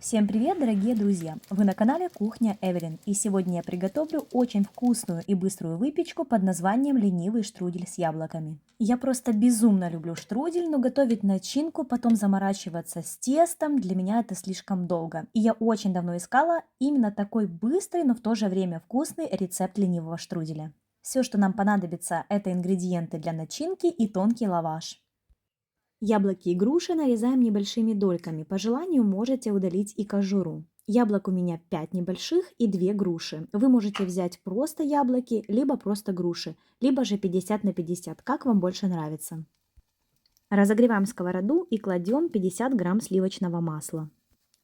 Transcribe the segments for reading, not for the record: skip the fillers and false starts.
Всем привет, дорогие друзья! Вы на канале Кухня Эвелин, и сегодня я приготовлю очень вкусную и быструю выпечку под названием ленивый штрудель с яблоками. Я просто безумно люблю штрудель, но готовить начинку, потом заморачиваться с тестом, для меня это слишком долго. И я очень давно искала именно такой быстрый, но в то же время вкусный рецепт ленивого штруделя. Все, что нам понадобится, это ингредиенты для начинки и тонкий лаваш. Яблоки и груши нарезаем небольшими дольками. По желанию можете удалить и кожуру. Яблок у меня 5 небольших и 2 груши. Вы можете взять просто яблоки, либо просто груши, либо же 50 на 50, как вам больше нравится. Разогреваем сковороду и кладем 50 грамм сливочного масла.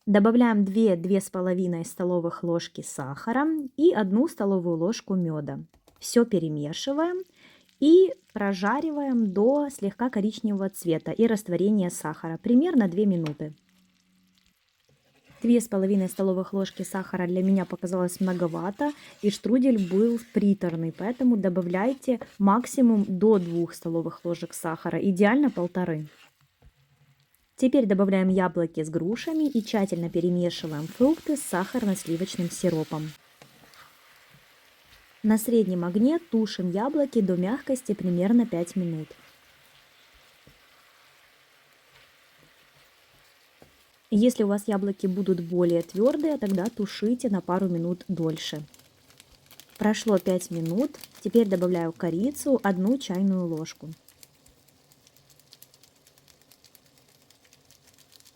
Добавляем 2-2,5 столовых ложки сахара и 1 столовую ложку меда. Все перемешиваем и прожариваем до слегка коричневого цвета и растворения сахара, примерно 2 минуты. 2,5 столовых ложки сахара для меня показалось многовато, и штрудель был приторный, поэтому добавляйте максимум до 2 столовых ложек сахара, идеально 1,5. Теперь добавляем яблоки с грушами и тщательно перемешиваем фрукты с сахарно-сливочным сиропом. На среднем огне тушим яблоки до мягкости примерно 5 минут. Если у вас яблоки будут более твердые, тогда тушите на пару минут дольше. Прошло 5 минут, теперь добавляю корицу, 1 чайную ложку.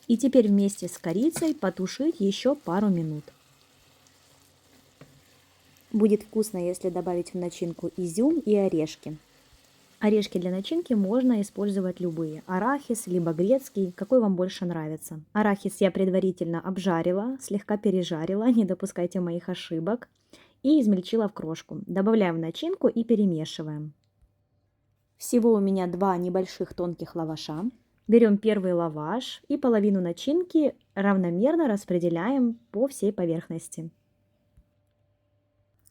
И теперь вместе с корицей потушить еще пару минут. Будет вкусно, если добавить в начинку изюм и орешки. Орешки для начинки можно использовать любые. Арахис, либо грецкий, какой вам больше нравится. Арахис я предварительно обжарила, слегка пережарила, не допускайте моих ошибок. И измельчила в крошку. Добавляем в начинку и перемешиваем. Всего у меня 2 небольших тонких лаваша. Берем первый лаваш и половину начинки равномерно распределяем по всей поверхности.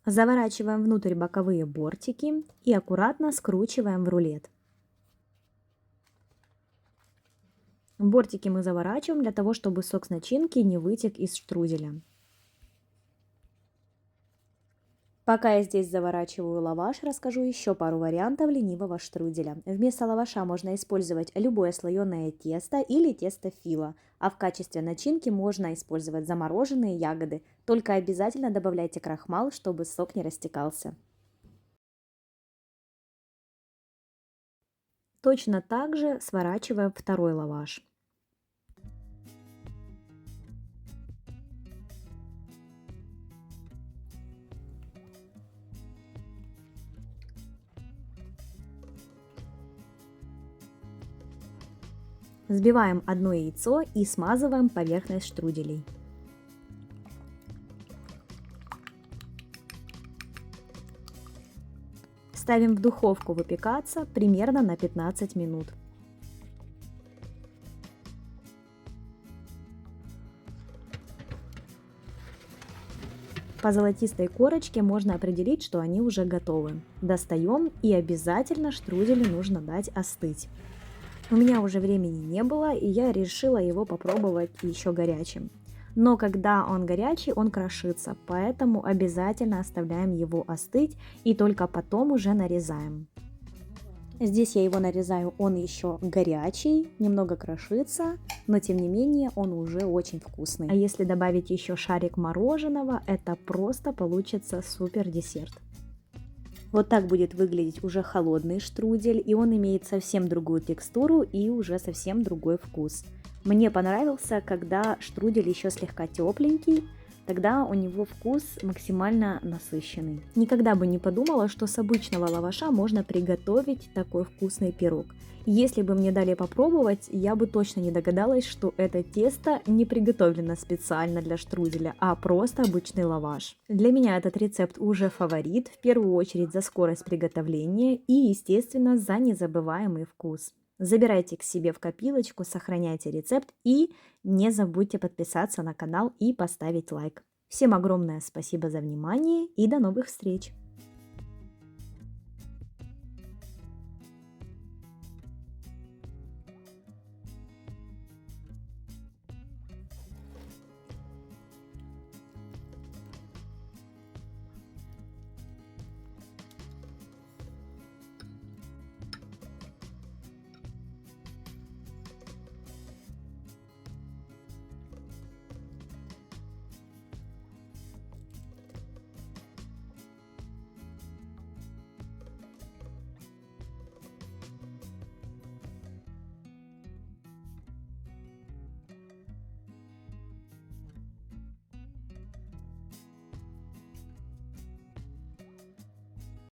Заворачиваем внутрь боковые бортики и аккуратно скручиваем в рулет. Бортики мы заворачиваем для того, чтобы сок с начинки не вытек из штруделя. Пока я здесь заворачиваю лаваш, расскажу еще пару вариантов ленивого штруделя. Вместо лаваша можно использовать любое слоеное тесто или тесто фила, а в качестве начинки можно использовать замороженные ягоды. Только обязательно добавляйте крахмал, чтобы сок не растекался. Точно так же сворачиваем второй лаваш. Взбиваем 1 яйцо и смазываем поверхность штруделей. Ставим в духовку выпекаться примерно на 15 минут. По золотистой корочке можно определить, что они уже готовы. Достаем, и обязательно штруделю нужно дать остыть. У меня уже времени не было, и я решила его попробовать еще горячим. Но когда он горячий, он крошится, поэтому обязательно оставляем его остыть и только потом уже нарезаем. Здесь я его нарезаю, он еще горячий, немного крошится, но тем не менее он уже очень вкусный. А если добавить еще шарик мороженого, это просто получится супер десерт. Вот так будет выглядеть уже холодный штрудель, и он имеет совсем другую текстуру и уже совсем другой вкус. Мне понравился, когда штрудель еще слегка тепленький, тогда у него вкус максимально насыщенный. Никогда бы не подумала, что с обычного лаваша можно приготовить такой вкусный пирог. Если бы мне дали попробовать, я бы точно не догадалась, что это тесто не приготовлено специально для штруделя, а просто обычный лаваш. Для меня этот рецепт уже фаворит, в первую очередь за скорость приготовления и, естественно, за незабываемый вкус. Забирайте к себе в копилочку, сохраняйте рецепт и не забудьте подписаться на канал и поставить лайк. Всем огромное спасибо за внимание и до новых встреч!